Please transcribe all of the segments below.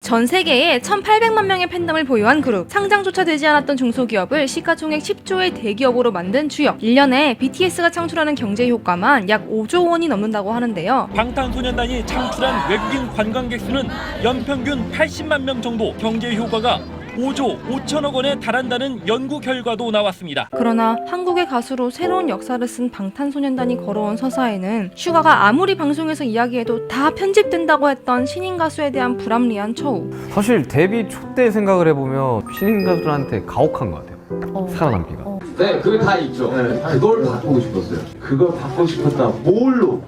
전 세계에 1800만 명의 팬덤을 보유한 그룹, 상장조차 되지 않았던 중소기업을 시가총액 10조의 대기업으로 만든 주역. 1년에 BTS가 창출하는 경제 효과만 약 5조 원이 넘는다고 하는데요. 방탄소년단이 창출한 외국인 관광객 수는 연평균 80만 명 정도, 경제 효과가 5조 5천억 원에 달한다는 연구 결과도 나왔습니다. 그러나 한국의 가수로 새로운 역사를 쓴 방탄소년단이 걸어온 서사에는 슈가가 아무리 방송에서 이야기해도 다 편집된다고 했던 신인 가수에 대한 불합리한 처우. 사실 데뷔 초 때 생각을 해보면 신인 가수들한테 가혹한 것 같아요. 살아남기가. 네, 그게 다 있죠. 네, 그걸 바꾸고 싶었어요. 그걸 바꾸고 싶었다. 뭘로?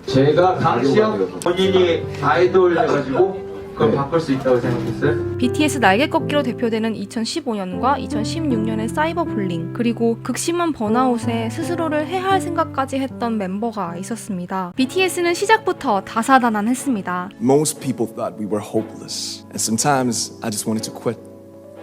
제가 강시영 본인이 아이돌 해가지고 그걸 바꿀 수 있다고 생각했어요? BTS 날개 꺾기로 대표되는 2015년과 2016년의 사이버 불링, 그리고 극심한 번아웃에 스스로를 해할 생각까지 했던 멤버가 있었습니다. BTS는 시작부터 다사다난했습니다. Most people thought we were hopeless, and sometimes I just wanted to quit.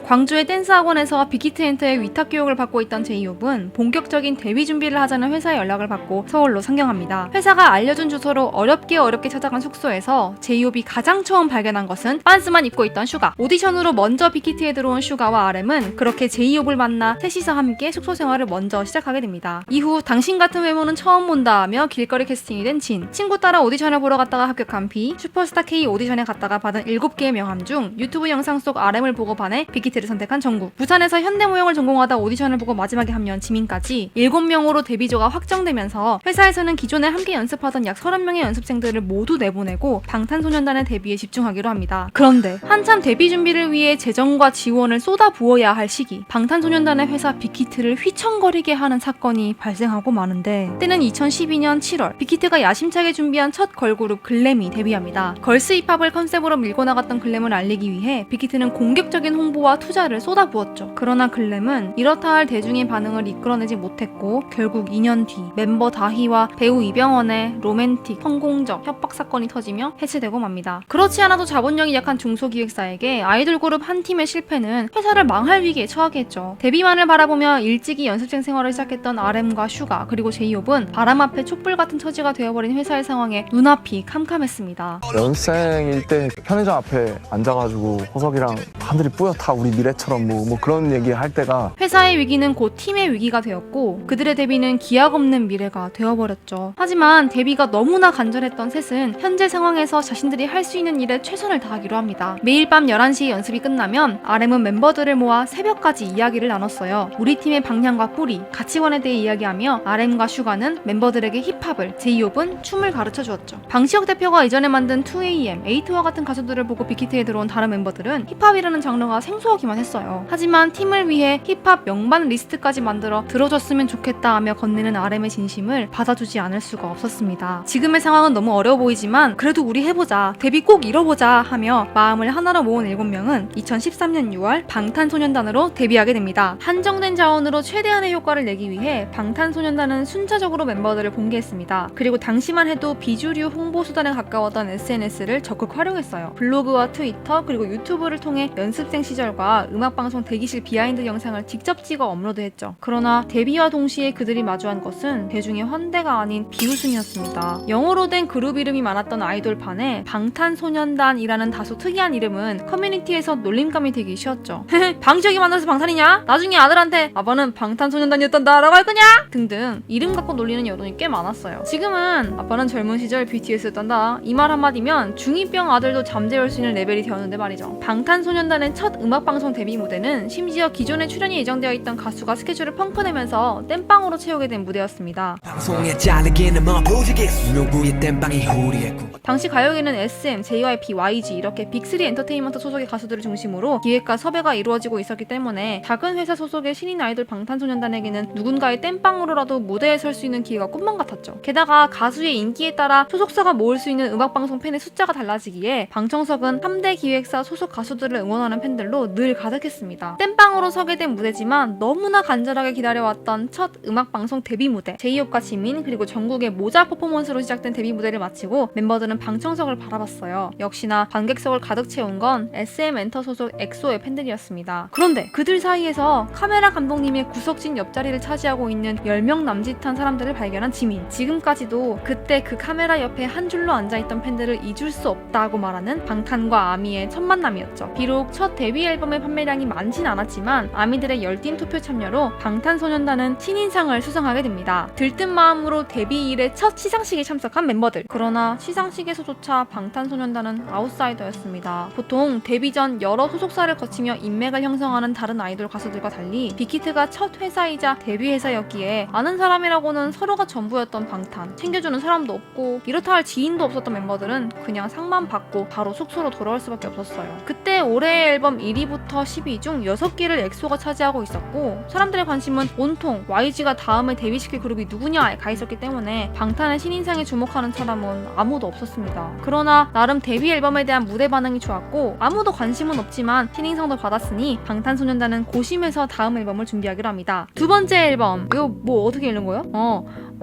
광주의 댄스 학원에서 빅히트엔터의 위탁 교육을 받고 있던 제이홉은 본격적인 데뷔 준비를 하자는 회사의 연락을 받고 서울로 상경합니다. 회사가 알려준 주소로 어렵게 찾아간 숙소에서 제이홉이 가장 처음 발견한 것은 빤스만 입고 있던 슈가. 오디션으로 먼저 빅히트에 들어온 슈가와 RM은 그렇게 제이홉을 만나 셋이서 함께 숙소 생활을 먼저 시작하게 됩니다. 이후 당신 같은 외모는 처음 본다 하며 길거리 캐스팅이 된 진, 친구 따라 오디션을 보러 갔다가 합격한 비, 슈퍼스타 K 오디션에 갔다가 받은 7개의 명함 중 유튜브 영상 속 RM을 보고 반해 빅히트를 선택한 정국, 부산에서 현대무용을 전공하다 오디션을 보고 마지막에 합류한 지민까지 7명으로 데뷔조가 확정되면서 회사에서는 기존에 함께 연습하던 약 30명의 연습생들을 모두 내보내고 방탄소년단의 데뷔에 집중하기로 합니다. 그런데 한참 데뷔 준비를 위해 재정과 지원을 쏟아부어야 할 시기, 방탄소년단의 회사 빅히트를 휘청거리게 하는 사건이 발생하고 마는데, 때는 2012년 7월 빅히트가 야심차게 준비한 첫 걸그룹 글램이 데뷔합니다. 걸스 힙합을 컨셉으로 밀고 나갔던 글램을 알리기 위해 빅히트는 공격적인 홍보와 투자를 쏟아부었죠. 그러나 글램은 이렇다 할 대중의 반응을 이끌어내지 못했고 결국 2년 뒤 멤버 다희와 배우 이병헌의 로맨틱 성공적 협박 사건이 터지며 해체되고 맙니다. 그렇지 않아도 자본력이 약한 중소기획사에게 아이돌 그룹 한 팀의 실패는 회사를 망할 위기에 처하게 했죠. 데뷔만을 바라보며 일찍이 연습생 생활을 시작했던 RM과 슈가 그리고 제이홉은 바람 앞에 촛불 같은 처지가 되어버린 회사의 상황에 눈앞이 캄캄했습니다. 연생일 때 편의점 앞에 앉아가지고 호석이랑 하늘이 뿌옇다 우리 미래처럼 뭐 그런 얘기 할 때가, 회사의 위기는 곧 팀의 위기가 되었고 그들의 데뷔는 기약 없는 미래가 되어버렸죠. 하지만 데뷔가 너무나 간절했던 셋은 현재 상황에서 자신들이 할 수 있는 일에 최선을 다하기로 합니다. 매일 밤 11시에 연습이 끝나면 RM은 멤버들을 모아 새벽까지 이야기를 나눴어요. 우리 팀의 방향과 뿌리, 가치관에 대해 이야기하며 RM과 슈가는 멤버들에게 힙합을, 제이홉은 춤을 가르쳐 주었죠. 방시혁 대표가 이전에 만든 2AM, 에이트와 같은 가수들을 보고 빅히트에 들어온 다른 멤버들은 힙합이라는 장르가 생소하기만 했어요. 하지만 팀을 위해 힙합 명반 리스트까지 만들어 들어줬으면 좋겠다 하며 건네는 RM의 진심을 받아주지 않을 수가 없었습니다. 지금의 상황은 너무 어려워 보이지만 그래도 우리 해보자, 데뷔 꼭 이뤄보자 하며 마음을 하나로 모은 7명은 2013년 6월 방탄소년단으로 데뷔하게 됩니다. 한정된 자원으로 최대한의 효과를 내기 위해 방탄소년단은 순차적으로 멤버들을 공개했습니다. 그리고 당시만 해도 비주류 홍보 수단에 가까웠던 SNS를 적극 활용했어요. 블로그와 트위터 그리고 유튜브를 통해 연습생 시절과 음악방송 대기실 비하인드 영상을 직접 찍어 업로드했죠. 그러나 데뷔와 동시에 그들이 마주한 것은 대중의 환대가 아닌 비웃음이었습니다. 영어로 된 그룹 이름이 많았던 아이돌판에 방탄소년단이라는 다소 특이한 이름은 커뮤니티에서 놀림감이 되기 쉬웠죠. 방시혁이 만들어서 방탄이냐? 나중에 아들한테 아빠는 방탄소년단이었단다 라고 할 거냐? 등등 이름 갖고 놀리는 여론이 꽤 많았어요. 지금은 아빠는 젊은 시절 BTS였단다, 이 말 한마디면 중2병 아들도 잠재울 수 있는 레벨이 되었는데 말이죠. 방탄소년단의 첫 음악방송 데뷔 무대는 심지어 기존에 출연이 예정되어 있던 가수가 스케줄을 펑크내면서 땜빵으로 채우게 된 무대였습니다. 당시 가요계는 SM, JYP, YG 이렇게 빅3 엔터테인먼트 소속의 가수들을 중심으로 기획과 섭외가 이루어지고 있었기 때문에 작은 회사 소속의 신인 아이돌 방탄소년단에게는 누군가의 땜빵으로라도 무대에 설 수 있는 기회가 꿈만 같았죠. 게다가 가수의 인기에 따라 소속사가 모을 수 있는 음악방송 팬의 숫자가 달라지기에 방청석은 3대 기획사 소속 가수들을 응원하는 열광하는 팬들로 늘 가득했습니다. 땜빵으로 서게 된 무대지만 너무나 간절하게 기다려왔던 첫 음악방송 데뷔 무대. 제이홉과 지민 그리고 정국의 모자 퍼포먼스로 시작된 데뷔 무대를 마치고 멤버들은 방청석을 바라봤어요. 역시나 관객석을 가득 채운 건 SM 엔터 소속 엑소의 팬들이었습니다. 그런데 그들 사이에서 카메라 감독님의 구석진 옆자리를 차지하고 있는 10명 남짓한 사람들을 발견한 지민. 지금까지도 그때 그 카메라 옆에 한 줄로 앉아있던 팬들을 잊을 수 없다고 말하는 방탄과 아미의 첫 만남이었죠. 비록 첫 데뷔 앨범의 판매량이 많진 않았지만 아미들의 열띤 투표 참여로 방탄소년단은 신인상을 수상하게 됩니다. 들뜬 마음으로 데뷔 이래 첫 시상식에 참석한 멤버들. 그러나 시상식에서조차 방탄소년단은 아웃사이더였습니다. 보통 데뷔 전 여러 소속사를 거치며 인맥을 형성하는 다른 아이돌 가수들과 달리 빅히트가 첫 회사이자 데뷔 회사였기에 아는 사람이라고는 서로가 전부였던 방탄. 챙겨주는 사람도 없고 이렇다 할 지인도 없었던 멤버들은 그냥 상만 받고 바로 숙소로 돌아올 수밖에 없었어요. 그때 올해의 앨범 1위부터 10위 중 6개를 엑소가 차지하고 있었고 사람들의 관심은 온통 YG가 다음에 데뷔시킬 그룹이 누구냐에 가 있었기 때문에 방탄의 신인상에 주목하는 사람은 아무도 없었습니다. 그러나 나름 데뷔 앨범에 대한 무대 반응이 좋았고 아무도 관심은 없지만 신인상도 받았으니 방탄소년단은 고심해서 다음 앨범을 준비하기로 합니다. 두 번째 앨범. 이거 뭐 어떻게 읽는 거예요?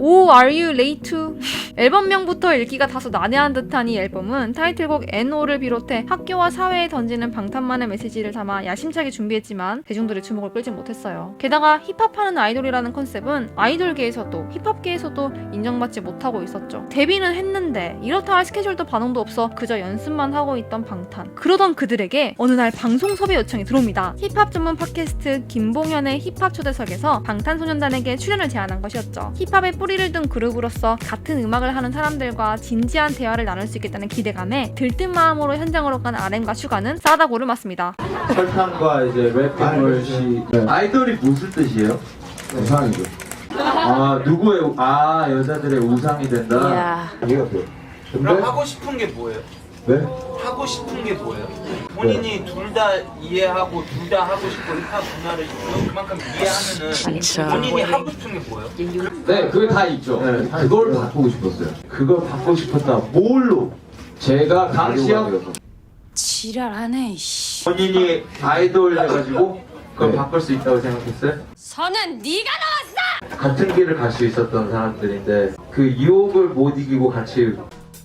Oh, are you late to? 앨범명부터 읽기가 다소 난해한 듯한 이 앨범은 타이틀곡 NO를 비롯해 학교와 사회에 던지는 방탄만의 메시지를 담아 야심차게 준비했지만 대중들의 주목을 끌지 못했어요. 게다가 힙합하는 아이돌이라는 컨셉은 아이돌계에서도 힙합계에서도 인정받지 못하고 있었죠. 데뷔는 했는데 이렇다 할 스케줄도 반응도 없어 그저 연습만 하고 있던 방탄. 그러던 그들에게 어느 날 방송 섭외 요청이 들어옵니다. 힙합 전문 팟캐스트 김봉현의 힙합 초대석에서 방탄소년단에게 출연을 제안한 것이었죠. 힙합의 뿌리를 둔 그룹으로서 같은 음악을 하는 사람들과 진지한 대화를 나눌 수 있겠다는 기대감에 들뜬 마음으로 현장으로 간 RM과 슈가는 싸다구를 맞습니다. 설탕과 이제 랩앤롤시 아이돌이 무슨 뜻이에요? 우상이죠. 누구의 여자들의 우상이 된다. 그럼 하고 싶은 게 뭐예요? 네? 하고 싶은 게 뭐예요? 본인이 둘 다 이해하고 둘 다 하고 싶고 힙합 문화를 그만큼 이해하면은 본인이 하고 싶은 게 뭐예요? 네, 그게 다 있죠. 그걸 바꾸고 싶었어요. 그걸 바꾸고 싶었다. 뭘로? 제가 당시에 지랄하네 이씨. 본인이 아이돌 해가지고 그걸 바꿀 수 있다고 생각했어요? 선은 네가 나왔어! 같은 길을 갈 수 있었던 사람들인데 그 유혹을 못 이기고 같이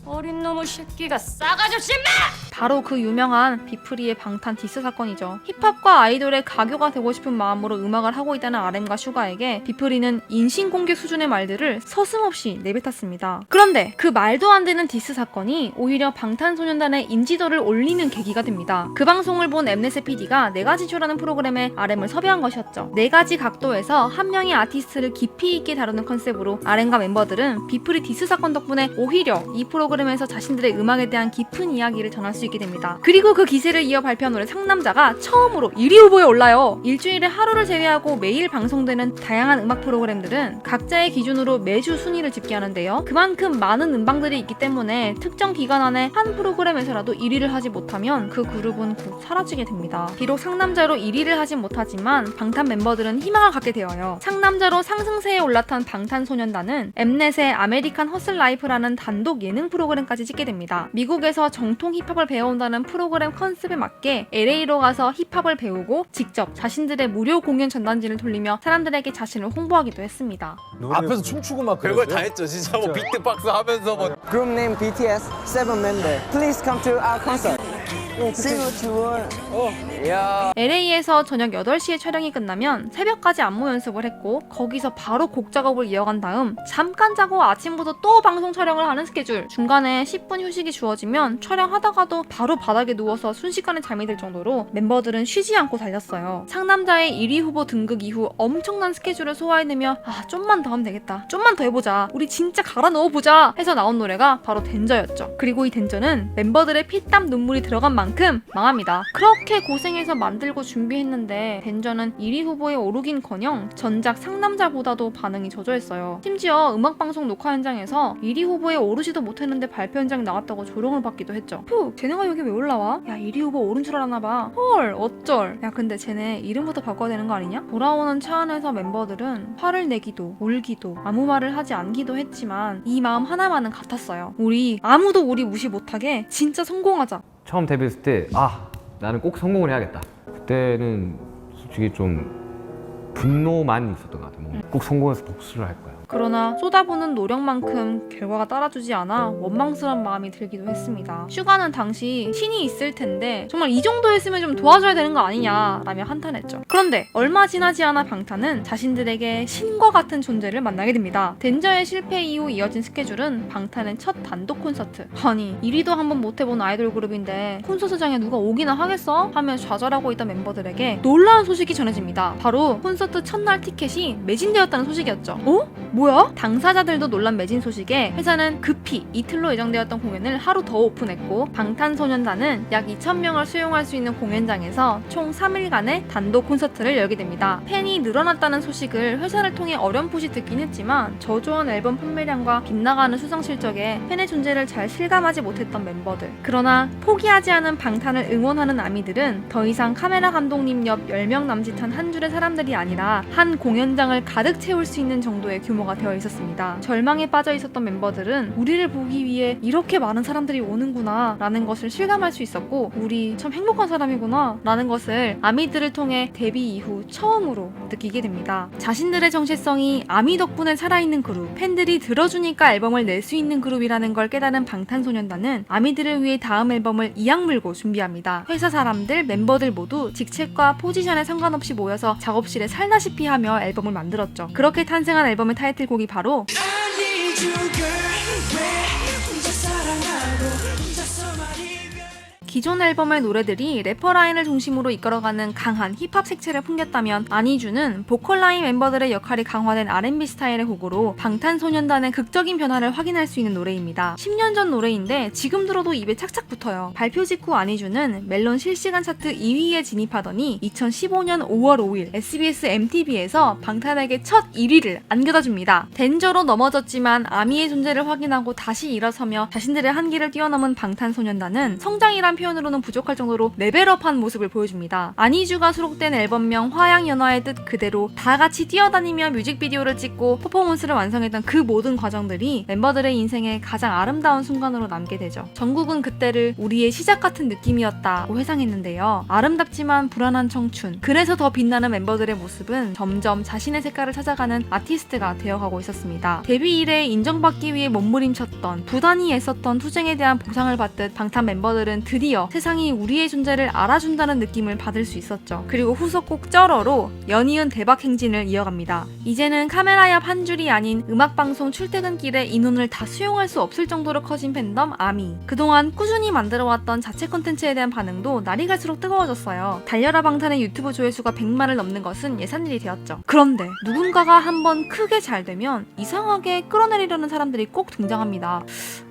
어린 놈의 새끼가 싸가지 없이 마! 바로 그 유명한 비프리의 방탄 디스 사건이죠. 힙합과 아이돌의 가교가 되고 싶은 마음으로 음악을 하고 있다는 RM과 슈가에게 비프리는 인신공격 수준의 말들을 서슴없이 내뱉었습니다. 그런데 그 말도 안 되는 디스 사건이 오히려 방탄소년단의 인지도를 올리는 계기가 됩니다. 그 방송을 본 엠넷의 PD가 4가지조라는 프로그램에 RM을 섭외한 것이었죠. 4가지 각도에서 한 명의 아티스트를 깊이 있게 다루는 컨셉으로 RM과 멤버들은 비프리 디스 사건 덕분에 오히려 이 프로그램에서 자신들의 음악에 대한 깊은 이야기를 전할 수 있게 됩니다. 그리고 그 기세를 이어 발표한 노래 상남자가 처음으로 1위 후보에 올라요. 일주일에 하루를 제외하고 매일 방송되는 다양한 음악 프로그램들은 각자의 기준으로 매주 순위를 집계하는데요. 그만큼 많은 음방들이 있기 때문에 특정 기간 안에 한 프로그램에서라도 1위를 하지 못하면 그 그룹은 곧 사라지게 됩니다. 비록 상남자로 1위를 하진 못하지만 방탄 멤버들은 희망을 갖게 되어요. 상남자로 상승세에 올라탄 방탄소년단은 엠넷의 아메리칸 허슬 라이프라는 단독 예능 프로그램까지 찍게 됩니다. 미국에서 정통 힙합을 배워온다는 프로그램 컨셉에 맞게 LA로 가서 힙합을 배우고 직접 자신들의 무료 공연 전단지를 돌리며 사람들에게 자신을 홍보하기도 했습니다. 앞에서 춤추고 막 별걸 다 했죠. 진짜 뭐 비트박스 하면서 뭐 Group name BTS, 7 member. Please come to our concert. See what you want. LA에서 저녁 8시에 촬영이 끝나면 새벽까지 안무 연습을 했고 거기서 바로 곡 작업을 이어간 다음 잠깐 자고 아침부터 또 방송 촬영을 하는 스케줄. 중간에 10분 휴식이 주어지면 촬영하다가도 바로 바닥에 누워서 순식간에 잠이 들 정도로 멤버들은 쉬지 않고 달렸어요. 상남자의 1위 후보 등극 이후 엄청난 스케줄을 소화해내며 좀만 더 하면 되겠다. 좀만 더 해보자. 우리 진짜 갈아 넣어보자 해서 나온 노래가 바로 덴저였죠. 그리고 이 덴저는 멤버들의 피땀 눈물이 들어간 만큼 망합니다. 그렇게 고생해서 만들고 준비했는데 덴저는 1위 후보에 오르긴커녕 전작 상남자보다도 반응이 저조했어요. 심지어 음악방송 녹화 현장에서 1위 후보에 오르지도 못했는데 발표 현장 나왔다고 조롱을 받기도 했죠. 쟤네가 여기 왜 올라와? 야 1위 후보 오른 줄 알았나봐. 헐 어쩔. 야 근데 쟤네 이름부터 바꿔야 되는 거 아니냐? 돌아오는 차 안에서 멤버들은 화를 내기도 울기도 아무 말을 하지 않기도 했지만 이 마음 하나만은 같았어요. 우리 아무도 우리 무시 못하게 진짜 성공하자. 처음 데뷔했을 때 나는 꼭 성공을 해야겠다. 그때는 솔직히 좀 분노만 있었던 것 같아요. 꼭 성공해서 복수를 할 거야. 그러나 쏟아부는 노력만큼 결과가 따라주지 않아 원망스러운 마음이 들기도 했습니다. 슈가는 당시 신이 있을 텐데 정말 이 정도였으면 좀 도와줘야 되는 거 아니냐라며 한탄했죠. 그런데 얼마 지나지 않아 방탄은 자신들에게 신과 같은 존재를 만나게 됩니다. 덴저의 실패 이후 이어진 스케줄은 방탄의 첫 단독 콘서트. 아니 1위도 한번 못해본 아이돌 그룹인데 콘서트장에 누가 오기나 하겠어? 하며 좌절하고 있던 멤버들에게 놀라운 소식이 전해집니다. 바로 콘서트 첫날 티켓이 매진되었다는 소식이었죠. 어? 뭐야? 당사자들도 놀란 매진 소식에 회사는 급히 이틀로 예정되었던 공연을 하루 더 오픈했고 방탄소년단은 약 2,000명을 수용할 수 있는 공연장에서 총 3일간의 단독 콘서트를 열게 됩니다. 팬이 늘어났다는 소식을 회사를 통해 어렴풋이 듣긴 했지만 저조한 앨범 판매량과 빗나가는 수상 실적에 팬의 존재를 잘 실감하지 못했던 멤버들. 그러나 포기하지 않은 방탄을 응원하는 아미들은 더 이상 카메라 감독님 옆 10명 남짓한 한 줄의 사람들이 아니라 한 공연장을 가득 채울 수 있는 정도의 규모가 되어 있었습니다. 절망에 빠져 있었던 멤버들은 우리를 보기 위해 이렇게 많은 사람들이 오는구나 라는 것을 실감할 수 있었고 우리 참 행복한 사람이구나 라는 것을 아미들을 통해 데뷔 이후 처음으로 느끼게 됩니다. 자신들의 정체성이 아미 덕분에 살아있는 그룹, 팬들이 들어주니까 앨범을 낼 수 있는 그룹이라는 걸 깨달은 방탄소년단은 아미들을 위해 다음 앨범을 이악물고 준비합니다. 회사 사람들, 멤버들 모두 직책과 포지션에 상관없이 모여서 작업실에 살다시피 하며 앨범을 만들었죠. 그렇게 탄생한 앨범의 타이틀곡이 바로 기존 앨범의 노래들이 래퍼 라인을 중심으로 이끌어가는 강한 힙합 색채를 풍겼다면 아니주는 보컬 라인 멤버들의 역할이 강화된 R&B 스타일의 곡으로 방탄소년단의 극적인 변화를 확인할 수 있는 노래입니다. 10년 전 노래인데 지금 들어도 입에 착착 붙어요. 발표 직후 아니주는 멜론 실시간 차트 2위에 진입하더니 2015년 5월 5일 SBS MTV에서 방탄에게 첫 1위를 안겨다 줍니다. 덴저로 넘어졌지만 아미의 존재를 확인하고 다시 일어서며 자신들의 한계를 뛰어넘은 방탄소년단은 성장이란 표현으로는 부족할 정도로 레벨업한 모습을 보여줍니다. 아니주가 수록된 앨범명 화양연화의 뜻 그대로 다 같이 뛰어다니며 뮤직비디오를 찍고 퍼포먼스를 완성했던 그 모든 과정들이 멤버들의 인생의 가장 아름다운 순간으로 남게 되죠. 전국은 그때를 우리의 시작 같은 느낌이었다고 회상했는데요. 아름답지만 불안한 청춘. 그래서 더 빛나는 멤버들의 모습은 점점 자신의 색깔을 찾아가는 아티스트가 되어가고 있었습니다. 데뷔 이래 인정받기 위해 몸부림쳤던 부단히 애썼던 투쟁에 대한 보상을 받듯 방탄 멤버들은 드디어 세상이 우리의 존재를 알아준다는 느낌을 받을 수 있었죠. 그리고 후속곡 쩔어로 연이은 대박 행진을 이어갑니다. 이제는 카메라 옆 한 줄이 아닌 음악방송 출퇴근길에 인원을 다 수용할 수 없을 정도로 커진 팬덤 아미. 그동안 꾸준히 만들어왔던 자체 콘텐츠에 대한 반응도 날이 갈수록 뜨거워졌어요. 달려라 방탄의 유튜브 조회수가 100만을 넘는 것은 예산일이 되었죠. 그런데 누군가가 한번 크게 잘 되면 이상하게 끌어내리려는 사람들이 꼭 등장합니다.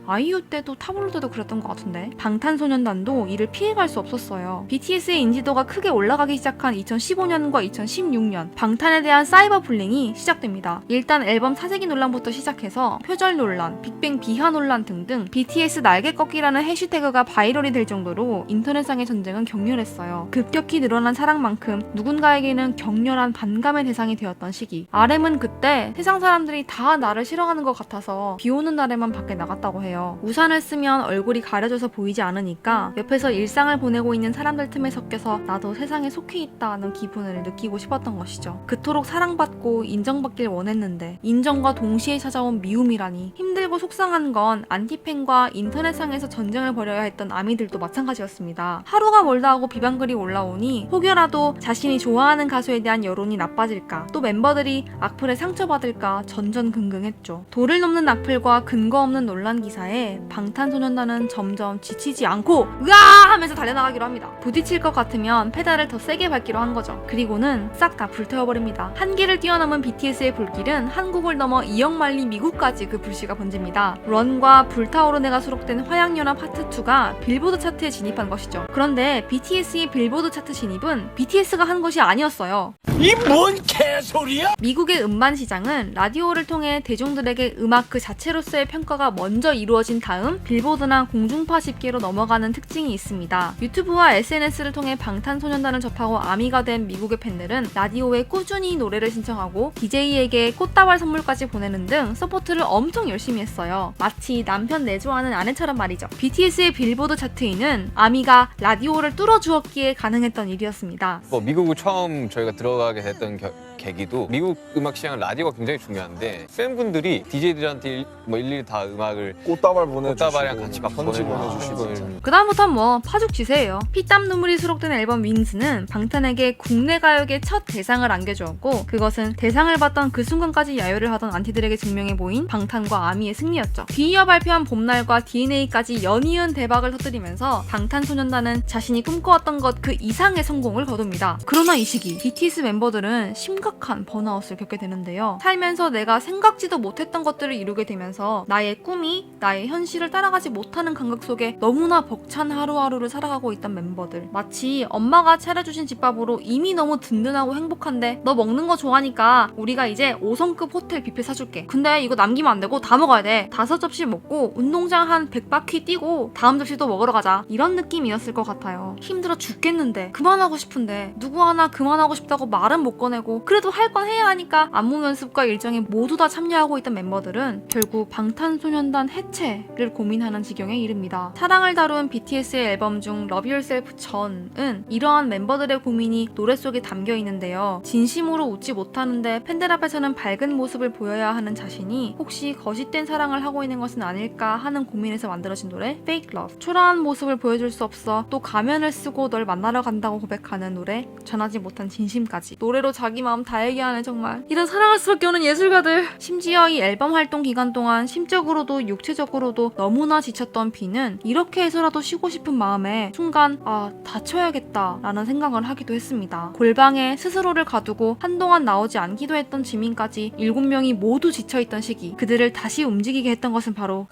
아이유 때도 타블로 때도 그랬던 것 같은데 방탄소년단도 이를 피해갈 수 없었어요. BTS의 인지도가 크게 올라가기 시작한 2015년과 2016년 방탄에 대한 사이버 불링이 시작됩니다. 일단 앨범 사재기 논란부터 시작해서 표절 논란, 빅뱅 비하 논란 등등 BTS 날개 꺾기라는 해시태그가 바이럴이 될 정도로 인터넷상의 전쟁은 격렬했어요. 급격히 늘어난 사랑만큼 누군가에게는 격렬한 반감의 대상이 되었던 시기. RM은 그때 세상 사람들이 다 나를 싫어하는 것 같아서 비 오는 날에만 밖에 나갔다고 해요. 우산을 쓰면 얼굴이 가려져서 보이지 않으니까 옆에서 일상을 보내고 있는 사람들 틈에 섞여서 나도 세상에 속해 있다는 기분을 느끼고 싶었던 것이죠. 그토록 사랑받고 인정받길 원했는데 인정과 동시에 찾아온 미움이라니. 힘들고 속상한 건 안티팬과 인터넷상에서 전쟁을 벌여야 했던 아미들도 마찬가지였습니다. 하루가 멀다 하고 비방글이 올라오니 혹여라도 자신이 좋아하는 가수에 대한 여론이 나빠질까, 또 멤버들이 악플에 상처받을까 전전긍긍했죠. 도를 넘는 악플과 근거 없는 논란 기사에 방탄소년단은 점점 지치지 않고 으아 하면서 달려나가기로 합니다. 부딪힐 것 같으면 페달을 더 세게 밟기로 한 거죠. 그리고는 싹 다 불태워버립니다. 한계를 뛰어넘은 BTS의 불길은 한국을 넘어 2억 마일리 미국까지 그 불씨가 번집니다. 런과 불타오르네가 수록된 화양연화 파트 2가 빌보드 차트에 진입한 것이죠. 그런데 BTS의 빌보드 차트 진입은 BTS가 한 것이 아니었어요. 이 뭔 개소리야? 미국의 음반 시장은 라디오를 통해 대중들에게 음악 그 자체로서의 평가가 먼저 이루어집니다. 이루어진 다음 빌보드나 공중파 집계로 넘어가는 특징이 있습니다. 유튜브와 SNS를 통해 방탄소년단을 접하고 아미가 된 미국의 팬들은 라디오에 꾸준히 노래를 신청하고 DJ에게 꽃다발 선물까지 보내는 등 서포트를 엄청 열심히 했어요. 마치 남편 내조하는 아내처럼 말이죠. BTS의 빌보드 차트위는 아미가 라디오를 뚫어주었기에 가능했던 일이었습니다. 미국을 처음 저희가 들어가게 됐던 계기도 미국 음악 시장은 라디오가 굉장히 중요한데 팬분들이 DJ들한테 일일이 다 음악을 꽃다발이랑 같이 막 편지 보내주시고 그 다음부터는 뭐 파죽지세예요. 피땀 눈물이 수록된 앨범 윙스는 방탄에게 국내 가요계 첫 대상을 안겨주었고 그것은 대상을 받던 그 순간까지 야유를 하던 안티들에게 증명해 보인 방탄과 아미의 승리였죠. 뒤이어 발표한 봄날과 DNA까지 연이은 대박을 터뜨리면서 방탄소년단은 자신이 꿈꿔왔던 것 그 이상의 성공을 거둡니다. 그러나 이 시기 BTS 멤버들은 심각한 번아웃을 겪게 되는데요. 살면서 내가 생각지도 못했던 것들을 이루게 되면서 나의 꿈이 나의 현실을 따라가지 못하는 감각 속에 너무나 벅찬 하루하루를 살아가고 있던 멤버들. 마치 엄마가 차려주신 집밥으로 이미 너무 든든하고 행복한데 너 먹는 거 좋아하니까 우리가 이제 5성급 호텔 뷔페 사줄게. 근데 이거 남기면 안 되고 다 먹어야 돼. 5접시 먹고 운동장 한 100바퀴 뛰고 다음 접시 또 먹으러 가자. 이런 느낌이었을 것 같아요. 힘들어 죽겠는데 그만하고 싶은데 누구 하나 그만하고 싶다고 말은 못 꺼내고 그래도 할 건 해야 하니까 안무 연습과 일정에 모두 다 참여하고 있던 멤버들은 결국 방탄소년단 해체를 고민하는 지경에 이릅니다. 사랑을 다룬 BTS의 앨범 중 Love Yourself 전은 이러한 멤버들의 고민이 노래 속에 담겨 있는데요. 진심으로 웃지 못하는데 팬들 앞에서는 밝은 모습을 보여야 하는 자신이 혹시 거짓된 사랑을 하고 있는 것은 아닐까 하는 고민에서 만들어진 노래 Fake Love. 초라한 모습을 보여줄 수 없어 또 가면을 쓰고 널 만나러 간다고 고백하는 노래 전하지 못한 진심까지. 노래로 자기 마음 다 얘기하네 정말. 이런 사랑할 수밖에 없는 예술가들. 심지어 이 앨범 활동 기간 동안 심적으로도 육체적으로도 너무나 지쳤던 비는 이렇게 해서라도 쉬고 싶은 마음에 순간 다쳐야겠다 라는 생각을 하기도 했습니다. 골방에 스스로를 가두고 한동안 나오지 않기도 했던 지민까지 7명이 모두 지쳐있던 시기 그들을 다시 움직이게 했던 것은 바로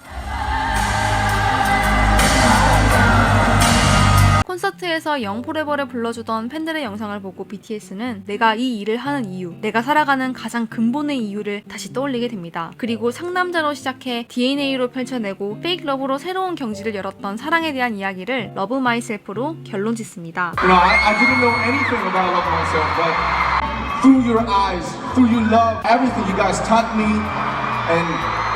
콘서트에서 영포레버를 불러주던 팬들의 영상을 보고 BTS는 내가 이 일을 하는 이유, 내가 살아가는 가장 근본의 이유를 다시 떠올리게 됩니다. 그리고 상남자로 시작해 DNA로 펼쳐내고 Fake Love로 새로운 경지를 열었던 사랑에 대한 이야기를 Love Myself로 결론 짓습니다. You know, I didn't know anything about Love Myself, but through your eyes, through your love, everything you guys taught me and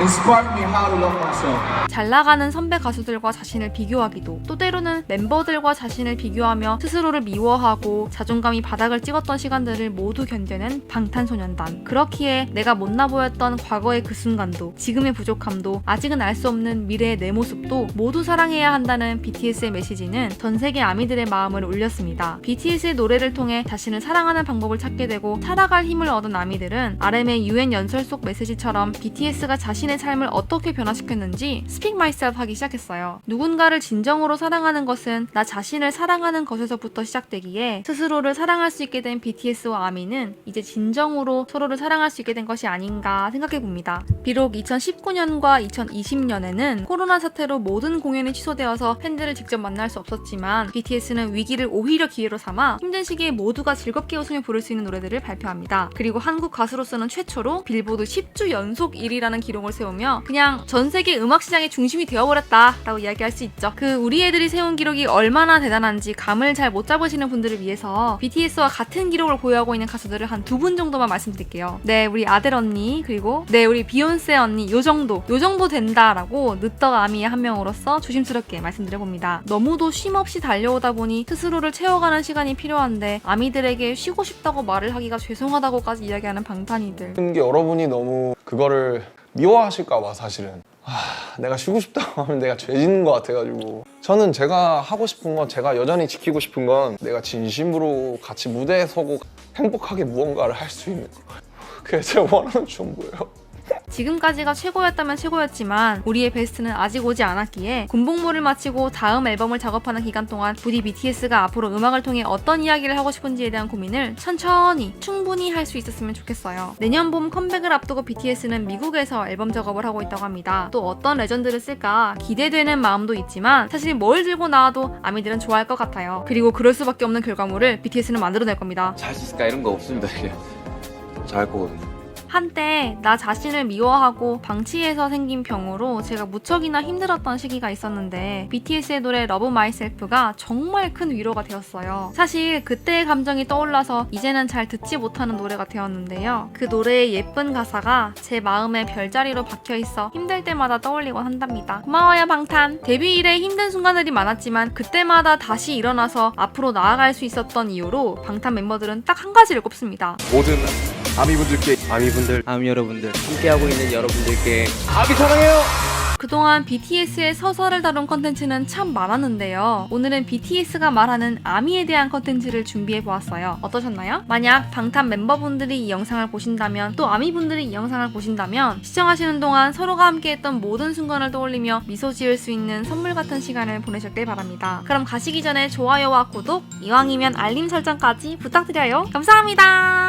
inspired me how to love myself. 잘 나가는 선배 가수들과 자신을 비교하기도 또 때로는 멤버들과 자신을 비교하며 스스로를 미워하고 자존감이 바닥을 찍었던 시간들을 모두 견뎌낸 방탄소년단. 그렇기에 내가 못나 보였던 과거의 그 순간도 지금의 부족함도 아직은 알 수 없는 미래의 내 모습도 모두 사랑해야 한다는 BTS의 메시지는 전 세계 아미들의 마음을 울렸습니다. BTS의 노래를 통해 자신을 사랑하는 방법을 찾게 되고 살아갈 힘을 얻은 아미들은 RM의 UN 연설 속 메시지처럼 BTS가 자신의 삶을 어떻게 변화시켰는지 Speak Myself 하기 시작했어요. 누군가를 진정으로 사랑하는 것은 나 자신을 사랑하는 것에서부터 시작되기에 스스로를 사랑할 수 있게 된 BTS와 아미는 이제 진정으로 서로를 사랑할 수 있게 된 것이 아닌가 생각해봅니다. 비록 2019년과 2020년에는 코로나 사태로 모든 공연이 취소되어서 팬들을 직접 만날 수 없었지만 BTS는 위기를 오히려 기회로 삼아 힘든 시기에 모두가 즐겁게 웃으며 부를 수 있는 노래들을 발표합니다. 그리고 한국 가수로서는 최초로 빌보드 10주 연속 1위라는 기록을 세우며 그냥 전 세계 음악 시장의 중심이 되어버렸다 라고 이야기할 수 있죠. 그 우리 애들이 세운 기록이 얼마나 대단한지 감을 잘 못 잡으시는 분들을 위해서 BTS와 같은 기록을 보유하고 있는 가수들을 한 2분 정도만 말씀드릴게요. 네, 우리 아델 언니 그리고 네, 우리 비욘세 언니 요 정도 된다라고 늦더 아미의 한 명으로서 조심스럽게 말씀드려봅니다. 너무도 쉼없이 달려오다 보니 스스로를 채워가는 시간이 필요한데 아미들에게 쉬고 싶다고 말을 하기가 죄송하다고까지 이야기하는 방탄이들. 근데 여러분이 너무 그거를 미워하실까봐 사실은 내가 쉬고 싶다고 하면 내가 죄 짓는 것 같아가지고 저는 제가 하고 싶은 건 제가 여전히 지키고 싶은 건 내가 진심으로 같이 무대에 서고 행복하게 무언가를 할 수 있는 거 그게 제가 원하는 전부예요. 지금까지가 최고였다면 최고였지만 우리의 베스트는 아직 오지 않았기에 군복무를 마치고 다음 앨범을 작업하는 기간 동안 부디 BTS가 앞으로 음악을 통해 어떤 이야기를 하고 싶은지에 대한 고민을 천천히 충분히 할 수 있었으면 좋겠어요. 내년 봄 컴백을 앞두고 BTS는 미국에서 앨범 작업을 하고 있다고 합니다. 또 어떤 레전드를 쓸까 기대되는 마음도 있지만 사실 뭘 들고 나와도 아미들은 좋아할 것 같아요. 그리고 그럴 수밖에 없는 결과물을 BTS는 만들어낼 겁니다. 잘 수 있을까 이런 거 없습니다. 잘할 거거든요. 한때 나 자신을 미워하고 방치해서 생긴 병으로 제가 무척이나 힘들었던 시기가 있었는데 BTS의 노래 Love Myself가 정말 큰 위로가 되었어요. 사실 그때의 감정이 떠올라서 이제는 잘 듣지 못하는 노래가 되었는데요. 그 노래의 예쁜 가사가 제 마음에 별자리로 박혀있어 힘들 때마다 떠올리곤 한답니다. 고마워요 방탄. 데뷔 이래 힘든 순간들이 많았지만 그때마다 다시 일어나서 앞으로 나아갈 수 있었던 이유로 방탄 멤버들은 딱 한 가지를 꼽습니다. 모든 아미분들께 아미 여러분들, 함께하고 있는 여러분들께 아미 사랑해요. 그동안 BTS의 서사를 다룬 컨텐츠는 참 많았는데요. 오늘은 BTS가 말하는 아미에 대한 컨텐츠를 준비해보았어요. 어떠셨나요? 만약 방탄 멤버분들이 이 영상을 보신다면, 또 아미분들이 이 영상을 보신다면 시청하시는 동안 서로가 함께했던 모든 순간을 떠올리며 미소 지을 수 있는 선물 같은 시간을 보내셨길 바랍니다. 그럼 가시기 전에 좋아요와 구독, 이왕이면 알림 설정까지 부탁드려요. 감사합니다.